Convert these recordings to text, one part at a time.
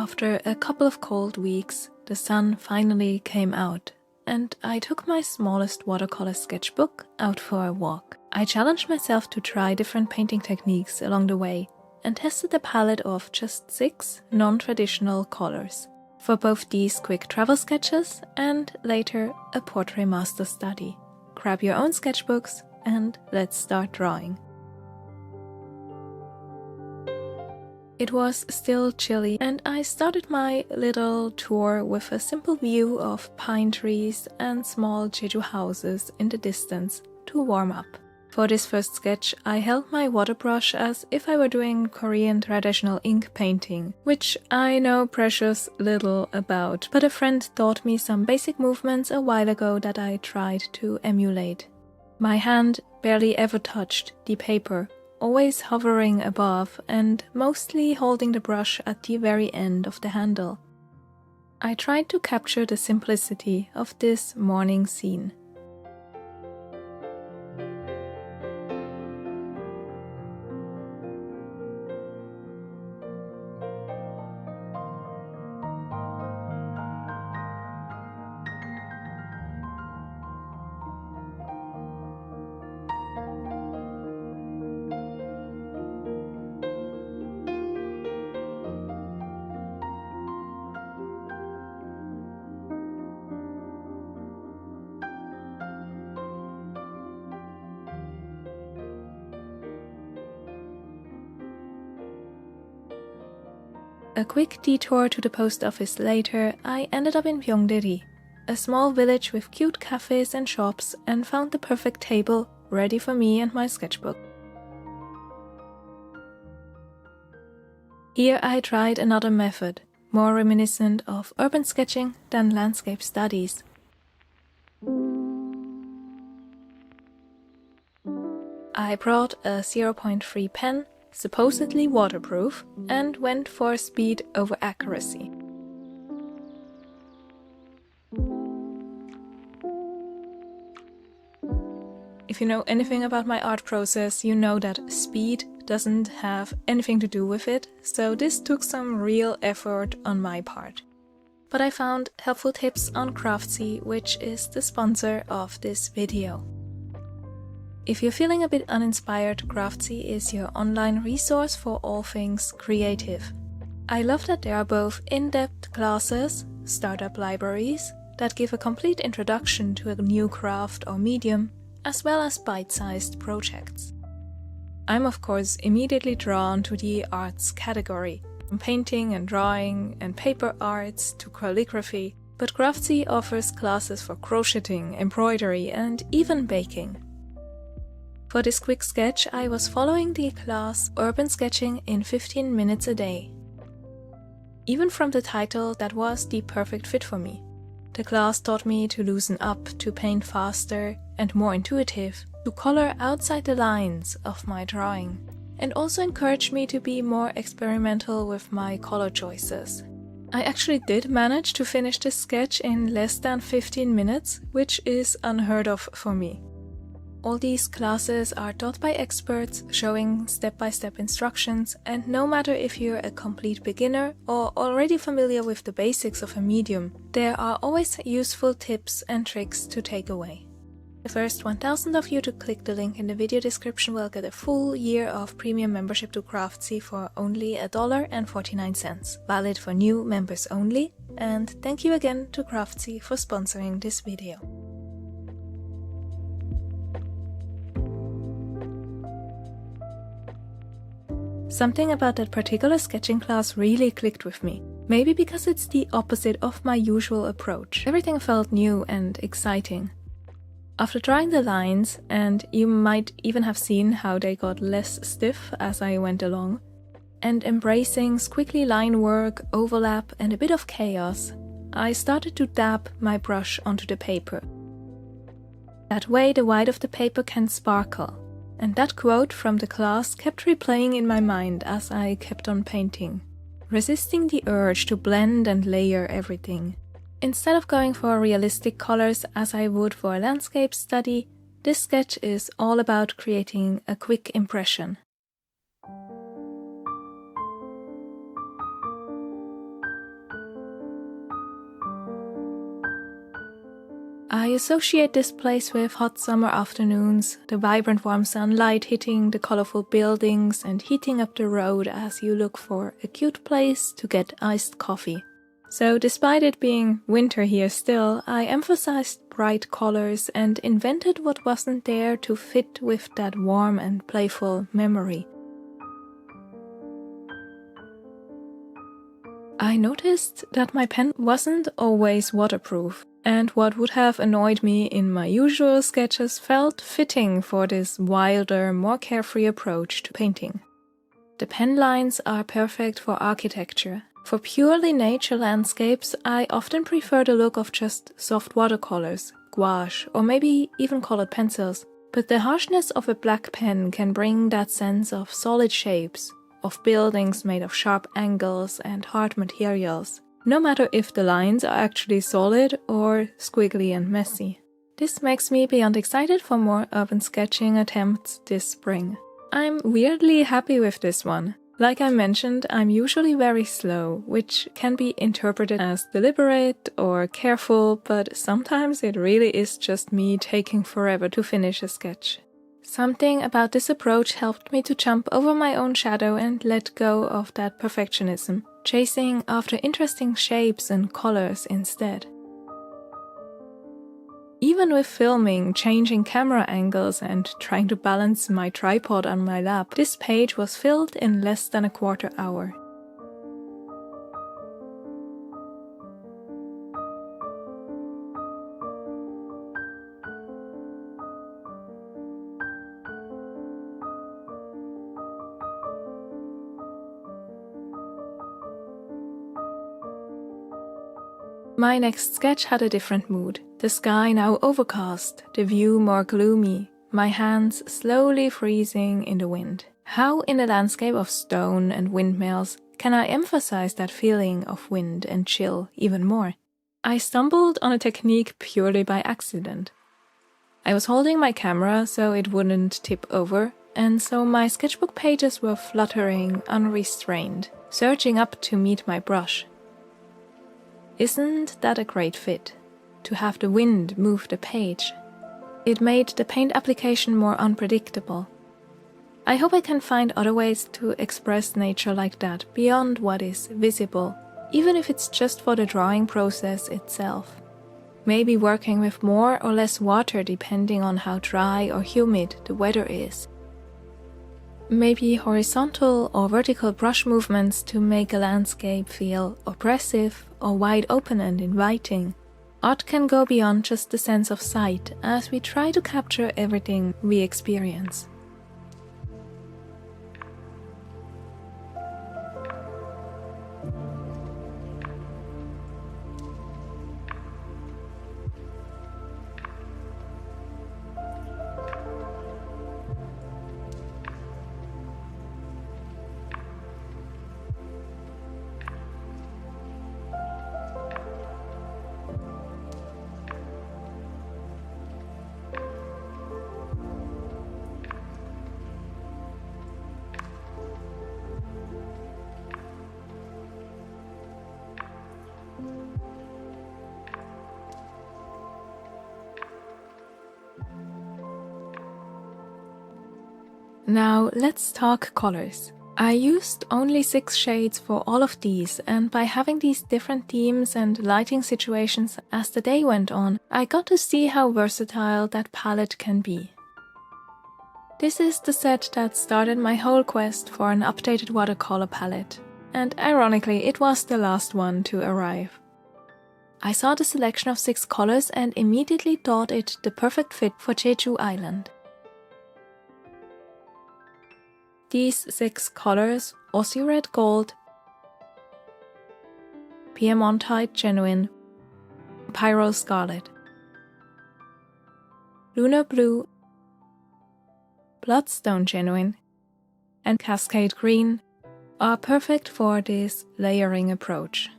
After a couple of cold weeks, the sun finally came out, and I took my smallest watercolor sketchbook out for a walk. I challenged myself to try different painting techniques along the way and tested a palette of just 6 non-traditional colors for both these quick travel sketches and later a portrait master study. Grab your own sketchbooks and let's start drawing. It was still chilly and I started my little tour with a simple view of pine trees and small Jeju houses in the distance to warm up. For this first sketch, I held my water brush as if I were doing Korean traditional ink painting, which I know precious little about, but a friend taught me some basic movements a while ago that I tried to emulate. My hand barely ever touched the paper, always hovering above and mostly holding the brush at the very end of the handle. I tried to capture the simplicity of this morning scene. A quick detour to the post office later, I ended up in Pyeongdae, a small village with cute cafes and shops, and found the perfect table ready for me and my sketchbook. Here I tried another method, more reminiscent of urban sketching than landscape studies. I brought a 0.3 pen, supposedly waterproof, and went for speed over accuracy. If you know anything about my art process, you know that speed doesn't have anything to do with it, so this took some real effort on my part. But I found helpful tips on Craftsy, which is the sponsor of this video. If you're feeling a bit uninspired, Craftsy is your online resource for all things creative. I love that there are both in-depth classes, startup libraries, that give a complete introduction to a new craft or medium, as well as bite-sized projects. I'm of course immediately drawn to the arts category, from painting and drawing and paper arts to calligraphy, but Craftsy offers classes for crocheting, embroidery and even baking. For this quick sketch, I was following the class Urban Sketching in 15 minutes a day. Even from the title, that was the perfect fit for me. The class taught me to loosen up, to paint faster and more intuitive, to color outside the lines of my drawing, and also encouraged me to be more experimental with my color choices. I actually did manage to finish this sketch in less than 15 minutes, which is unheard of for me. All these classes are taught by experts, showing step-by-step instructions, and no matter if you're a complete beginner or already familiar with the basics of a medium, there are always useful tips and tricks to take away. The first 1,000 of you to click the link in the video description will get a full year of premium membership to Craftsy for only $1.49, valid for new members only, and thank you again to Craftsy for sponsoring this video. Something about that particular sketching class really clicked with me. Maybe because it's the opposite of my usual approach. Everything felt new and exciting. After drawing the lines, and you might even have seen how they got less stiff as I went along, and embracing squiggly line work, overlap and a bit of chaos, I started to dab my brush onto the paper. That way the white of the paper can sparkle. And that quote from the class kept replaying in my mind as I kept on painting, resisting the urge to blend and layer everything. Instead of going for realistic colors as I would for a landscape study, this sketch is all about creating a quick impression. I associate this place with hot summer afternoons, the vibrant warm sunlight hitting the colorful buildings and heating up the road as you look for a cute place to get iced coffee. So despite it being winter here still, I emphasized bright colors and invented what wasn't there to fit with that warm and playful memory. I noticed that my pen wasn't always waterproof, and what would have annoyed me in my usual sketches felt fitting for this wilder, more carefree approach to painting. The pen lines are perfect for architecture. For purely nature landscapes, I often prefer the look of just soft watercolors, gouache, or maybe even colored pencils, but the harshness of a black pen can bring that sense of solid shapes, of buildings made of sharp angles and hard materials, no matter if the lines are actually solid or squiggly and messy. This makes me beyond excited for more urban sketching attempts this spring. I'm weirdly happy with this one. Like I mentioned, I'm usually very slow, which can be interpreted as deliberate or careful, but sometimes it really is just me taking forever to finish a sketch. Something about this approach helped me to jump over my own shadow and let go of that perfectionism, chasing after interesting shapes and colors instead. Even with filming, changing camera angles, and trying to balance my tripod on my lap, this page was filled in less than a quarter hour. My next sketch had a different mood. The sky now overcast, the view more gloomy, my hands slowly freezing in the wind. How in a landscape of stone and windmills can I emphasize that feeling of wind and chill even more? I stumbled on a technique purely by accident. I was holding my camera so it wouldn't tip over, and so my sketchbook pages were fluttering unrestrained, surging up to meet my brush. Isn't that a great fit? To have the wind move the page. It made the paint application more unpredictable. I hope I can find other ways to express nature like that beyond what is visible, even if it's just for the drawing process itself. Maybe working with more or less water depending on how dry or humid the weather is. Maybe horizontal or vertical brush movements to make a landscape feel oppressive or wide open and inviting. Art can go beyond just the sense of sight as we try to capture everything we experience. Now let's talk colors. I used only 6 shades for all of these, and by having these different themes and lighting situations as the day went on, I got to see how versatile that palette can be. This is the set that started my whole quest for an updated watercolor palette, and ironically it was the last one to arrive. I saw the selection of 6 colors and immediately thought it the perfect fit for Jeju Island. These 6 colors, Aussie Red Gold, Piemontite Genuine, Pyro Scarlet, Lunar Blue, Bloodstone Genuine, and Cascade Green, are perfect for this layering approach.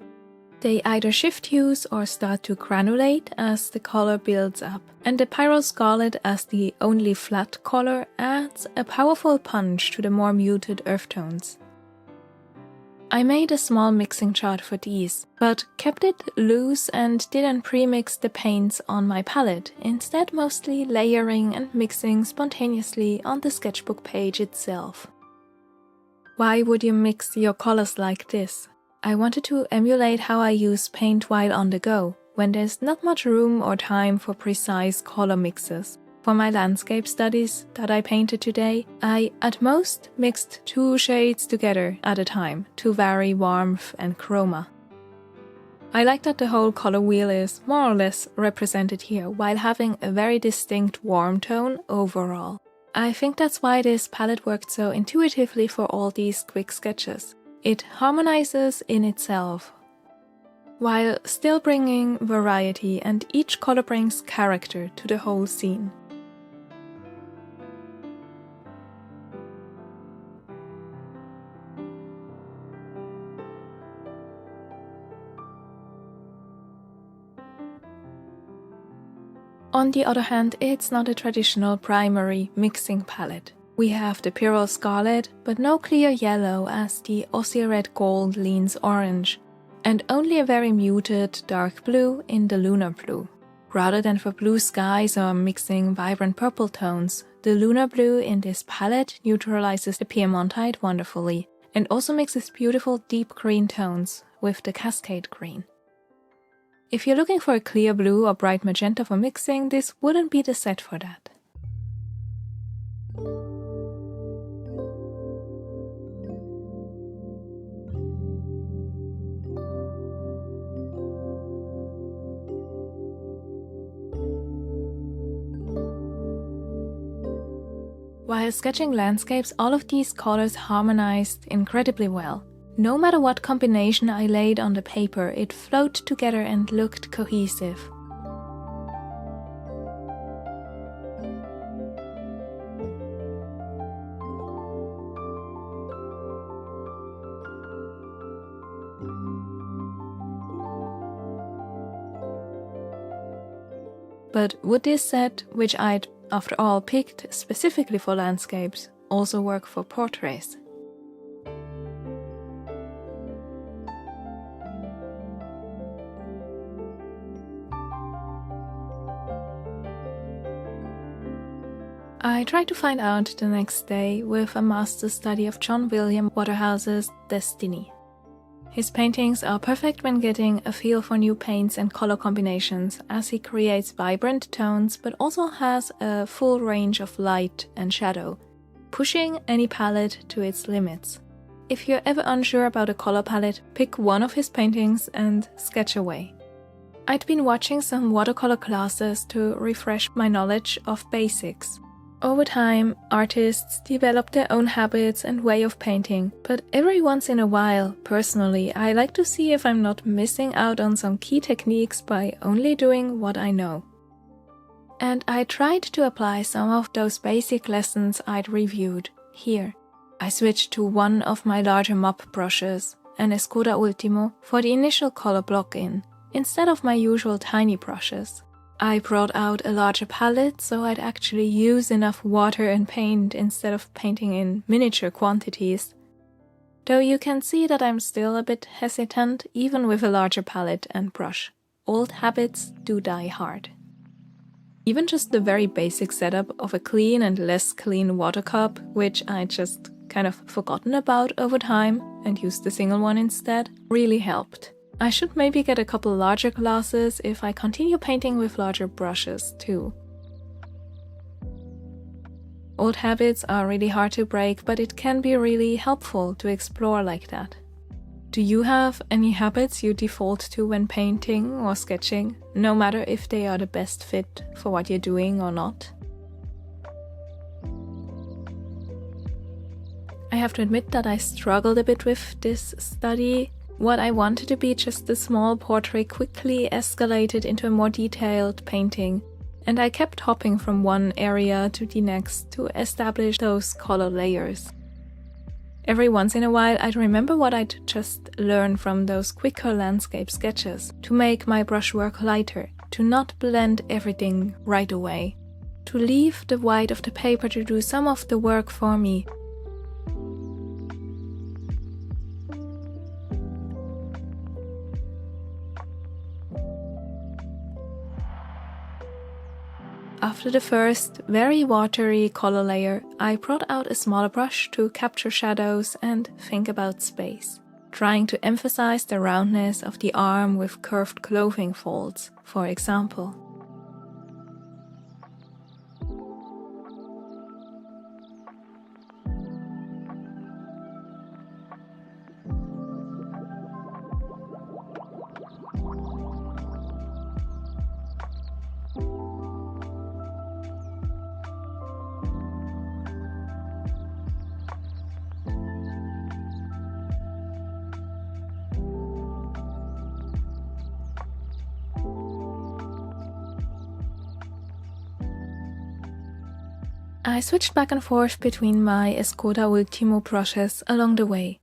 They either shift hues or start to granulate as the color builds up, and the Pyro Scarlet as the only flat color adds a powerful punch to the more muted earth tones. I made a small mixing chart for these, but kept it loose and didn't pre-mix the paints on my palette, instead mostly layering and mixing spontaneously on the sketchbook page itself. Why would you mix your colors like this? I wanted to emulate how I use paint while on the go, when there's not much room or time for precise color mixes. For my landscape studies that I painted today, I at most mixed 2 shades together at a time to vary warmth and chroma. I like that the whole color wheel is more or less represented here while having a very distinct warm tone overall. I think that's why this palette worked so intuitively for all these quick sketches. It harmonizes in itself, while still bringing variety, and each color brings character to the whole scene. On the other hand, it's not a traditional primary mixing palette. We have the Pyrrole Scarlet, but no clear yellow as the Aussie Red Gold leans orange, and only a very muted dark blue in the Lunar Blue. Rather than for blue skies or mixing vibrant purple tones, the Lunar Blue in this palette neutralizes the Piemontite wonderfully, and also mixes beautiful deep green tones with the Cascade Green. If you're looking for a clear blue or bright magenta for mixing, this wouldn't be the set for that. While sketching landscapes, all of these colors harmonized incredibly well. No matter what combination I laid on the paper, it flowed together and looked cohesive. But would this set, which I'd after all picked specifically for landscapes, also work for portraits? I tried to find out the next day with a master's study of John William Waterhouse's Destiny. His paintings are perfect when getting a feel for new paints and color combinations, as he creates vibrant tones but also has a full range of light and shadow, pushing any palette to its limits. If you're ever unsure about a color palette, pick one of his paintings and sketch away. I'd been watching some watercolor classes to refresh my knowledge of basics. Over time, artists develop their own habits and way of painting, but every once in a while, personally, I like to see if I'm not missing out on some key techniques by only doing what I know. And I tried to apply some of those basic lessons I'd reviewed here. I switched to one of my larger mop brushes, an Escudo Ultimo, for the initial color block-in, instead of my usual tiny brushes. I brought out a larger palette so I'd actually use enough water and paint instead of painting in miniature quantities. Though you can see that I'm still a bit hesitant even with a larger palette and brush. Old habits do die hard. Even just the very basic setup of a clean and less clean water cup, which I just kind of forgotten about over time and used the single one instead, really helped. I should maybe get a couple larger glasses if I continue painting with larger brushes too. Old habits are really hard to break, but it can be really helpful to explore like that. Do you have any habits you default to when painting or sketching, no matter if they are the best fit for what you're doing or not? I have to admit that I struggled a bit with this study. What I wanted to be just a small portrait quickly escalated into a more detailed painting, and I kept hopping from one area to the next to establish those color layers. Every once in a while I'd remember what I'd just learned from those quicker landscape sketches, to make my brushwork lighter, to not blend everything right away, to leave the white of the paper to do some of the work for me. After the first, very watery color layer, I brought out a smaller brush to capture shadows and think about space, trying to emphasize the roundness of the arm with curved clothing folds, for example. I switched back and forth between my Escoda Ultimo brushes along the way.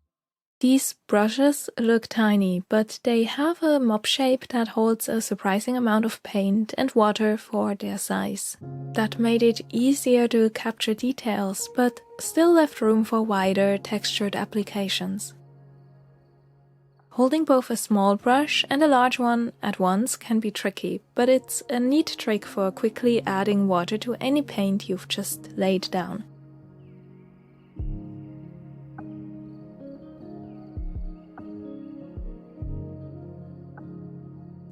These brushes look tiny, but they have a mop shape that holds a surprising amount of paint and water for their size. That made it easier to capture details, but still left room for wider, textured applications. Holding both a small brush and a large one at once can be tricky, but it's a neat trick for quickly adding water to any paint you've just laid down.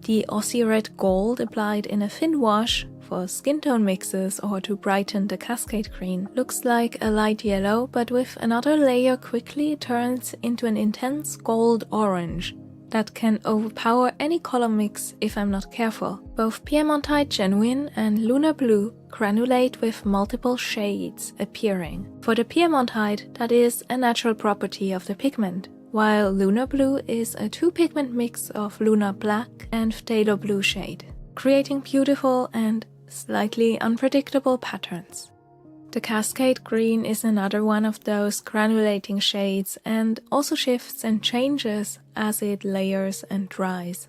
The Aussie Red Gold applied in a thin wash for skin tone mixes or to brighten the Cascade Green looks like a light yellow, but with another layer quickly turns into an intense gold orange that can overpower any color mix if I'm not careful. Both Piemontite Genuine and Lunar Blue granulate with multiple shades appearing. For the Piemontite, that is a natural property of the pigment, while Lunar Blue is a two-pigment mix of Lunar Black and Phthalo Blue shade, creating beautiful and slightly unpredictable patterns. The Cascade Green is another one of those granulating shades and also shifts and changes as it layers and dries.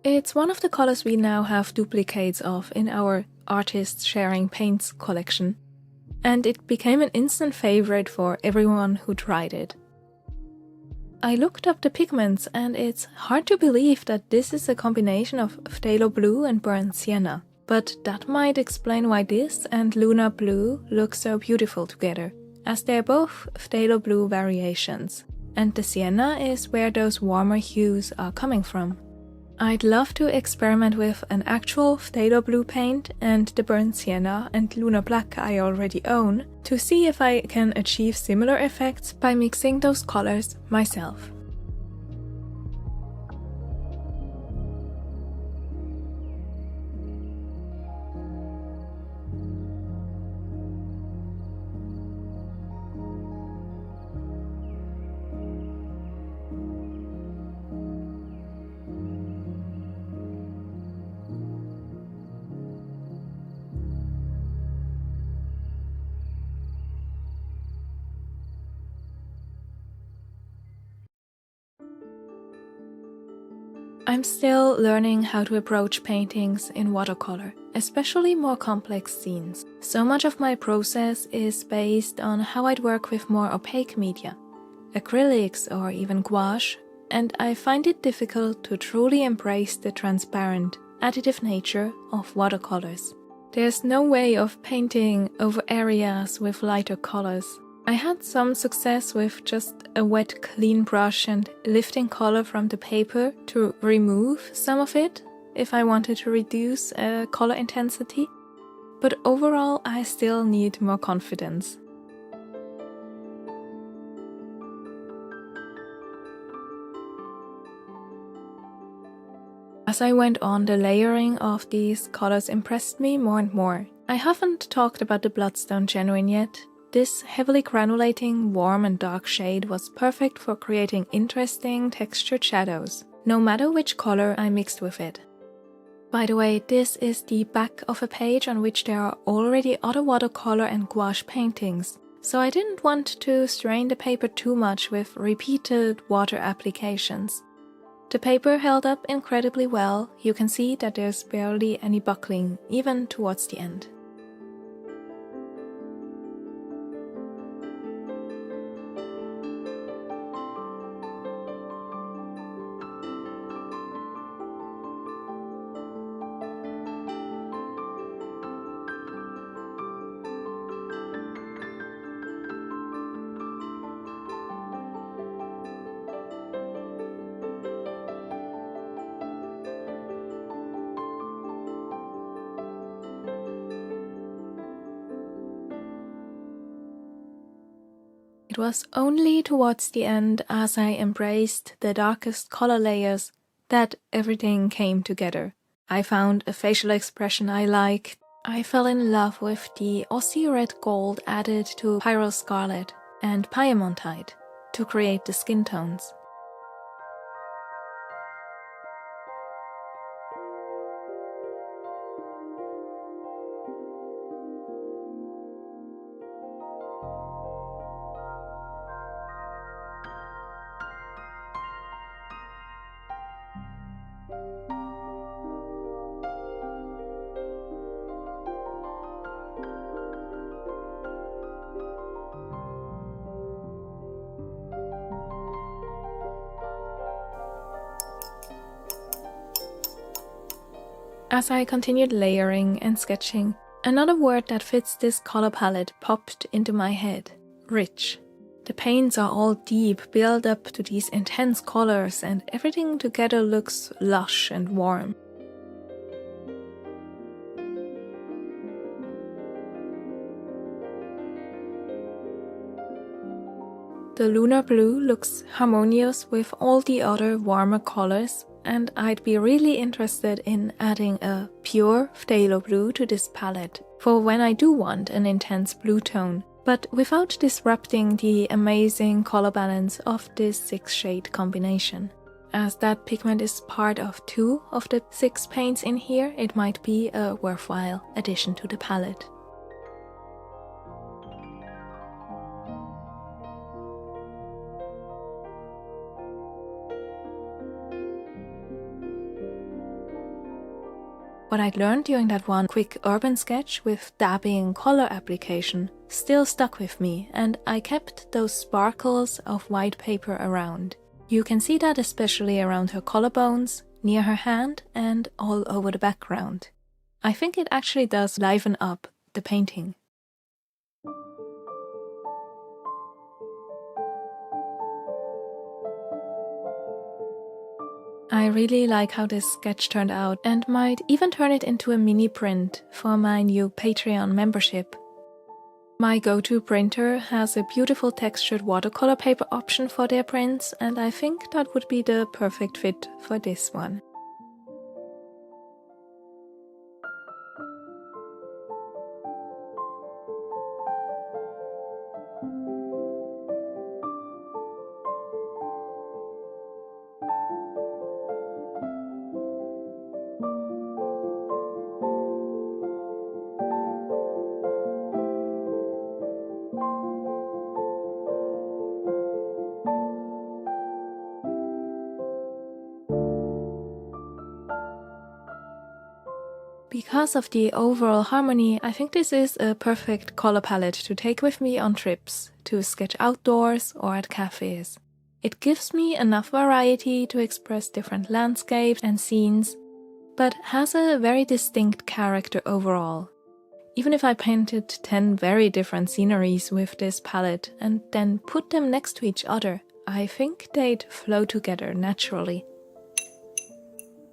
It's one of the colors we now have duplicates of in our Artists Sharing Paints collection, and it became an instant favorite for everyone who tried it. I looked up the pigments and it's hard to believe that this is a combination of Phthalo Blue and Burnt Sienna. But that might explain why this and Lunar Blue look so beautiful together, as they're both Phthalo Blue variations, and the Sienna is where those warmer hues are coming from. I'd love to experiment with an actual Phthalo Blue paint and the Burnt Sienna and Lunar Black I already own to see if I can achieve similar effects by mixing those colors myself. I'm still learning how to approach paintings in watercolor, especially more complex scenes. So much of my process is based on how I'd work with more opaque media, acrylics or even gouache, and I find it difficult to truly embrace the transparent, additive nature of watercolors. There's no way of painting over areas with lighter colors. I had some success with just a wet, clean brush and lifting color from the paper to remove some of it if I wanted to reduce color intensity, but overall I still need more confidence. As I went on, the layering of these colors impressed me more and more. I haven't talked about the Bloodstone Genuine yet. This heavily granulating, warm and dark shade was perfect for creating interesting textured shadows, no matter which color I mixed with it. By the way, this is the back of a page on which there are already other watercolor and gouache paintings, so I didn't want to strain the paper too much with repeated water applications. The paper held up incredibly well. You can see that there's barely any buckling, even towards the end. It was only towards the end, as I embraced the darkest color layers, that everything came together. I found a facial expression I liked. I fell in love with the Aussie red gold added to Pyro Scarlet and Piemontite to create the skin tones. As I continued layering and sketching, another word that fits this color palette popped into my head: rich. The paints are all deep, built up to these intense colors, and everything together looks lush and warm. The lunar blue looks harmonious with all the other warmer colors, and I'd be really interested in adding a pure phthalo blue to this palette for when I do want an intense blue tone, but without disrupting the amazing color balance of this 6-shade combination. As that pigment is part of 2 of the 6 paints in here, it might be a worthwhile addition to the palette. What I'd learned during that one quick urban sketch with dabbing color application still stuck with me, and I kept those sparkles of white paper around. You can see that especially around her collarbones, near her hand, and all over the background. I think it actually does liven up the painting. I really like how this sketch turned out and might even turn it into a mini print for my new Patreon membership. My go-to printer has a beautiful textured watercolor paper option for their prints, and I think that would be the perfect fit for this one. Because of the overall harmony, I think this is a perfect color palette to take with me on trips, to sketch outdoors or at cafes. It gives me enough variety to express different landscapes and scenes, but has a very distinct character overall. Even if I painted 10 very different sceneries with this palette and then put them next to each other, I think they'd flow together naturally.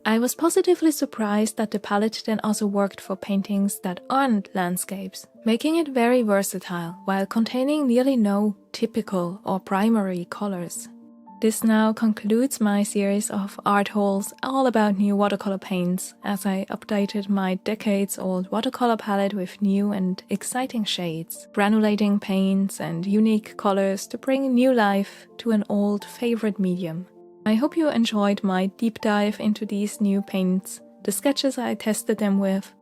I was positively surprised that the palette then also worked for paintings that aren't landscapes, making it very versatile while containing nearly no typical or primary colors. This now concludes my series of art hauls all about new watercolor paints, as I updated my decades-old watercolor palette with new and exciting shades, granulating paints and unique colors to bring new life to an old favorite medium. I hope you enjoyed my deep dive into these new paints, the sketches I tested them with,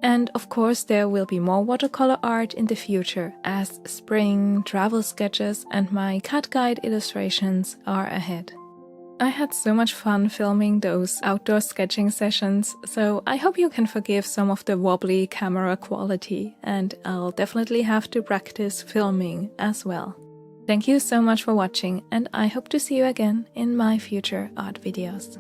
and of course there will be more watercolor art in the future as spring, travel sketches and my cat guide illustrations are ahead. I had so much fun filming those outdoor sketching sessions, so I hope you can forgive some of the wobbly camera quality, and I'll definitely have to practice filming as well. Thank you so much for watching, and I hope to see you again in my future art videos.